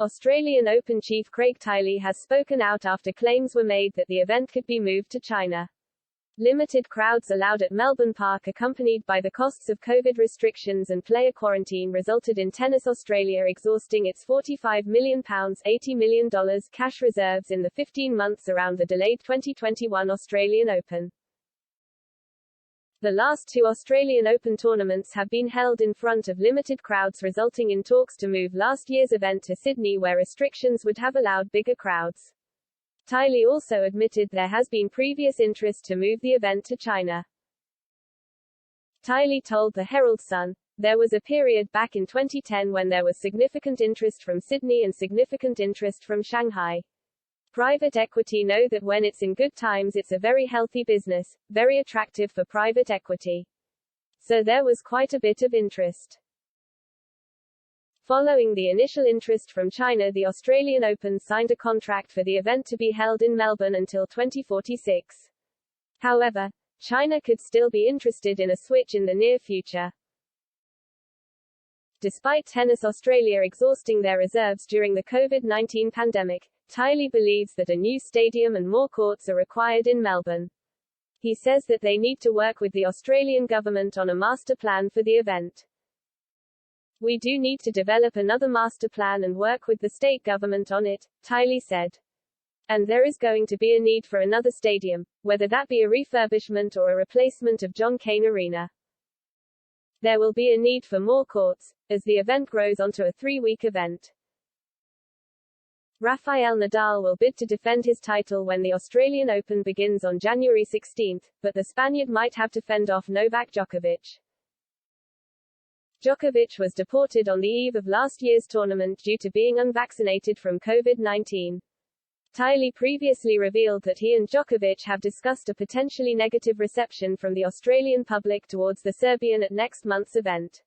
Australian Open chief Craig Tiley has spoken out after claims were made that the event could be moved to China. Limited crowds allowed at Melbourne Park accompanied by the costs of COVID restrictions and player quarantine resulted in Tennis Australia exhausting its £45 million $80 million cash reserves in the 15 months around the delayed 2021 Australian Open. The last two Australian Open tournaments have been held in front of limited crowds, resulting in talks to move last year's event to Sydney where restrictions would have allowed bigger crowds. Tiley also admitted there has been previous interest to move the event to China. Tiley told the Herald Sun, "There was a period back in 2010 when there was significant interest from Sydney and significant interest from Shanghai. Private equity know that when it's in good times it's a very healthy business, very attractive for private equity. So there was quite a bit of interest." Following the initial interest from China, the Australian Open signed a contract for the event to be held in Melbourne until 2046. However, China could still be interested in a switch in the near future. Despite Tennis Australia exhausting their reserves during the COVID-19 pandemic, Tiley believes that a new stadium and more courts are required in Melbourne. He says that they need to work with the Australian government on a master plan for the event. "We do need to develop another master plan and work with the state government on it," Tiley said. "And there is going to be a need for another stadium, whether that be a refurbishment or a replacement of John Cain Arena. There will be a need for more courts, as the event grows onto a 3-week event." Rafael Nadal will bid to defend his title when the Australian Open begins on January 16, but the Spaniard might have to fend off Novak Djokovic. Djokovic was deported on the eve of last year's tournament due to being unvaccinated from COVID-19. Tiley previously revealed that he and Djokovic have discussed a potentially negative reception from the Australian public towards the Serbian at next month's event.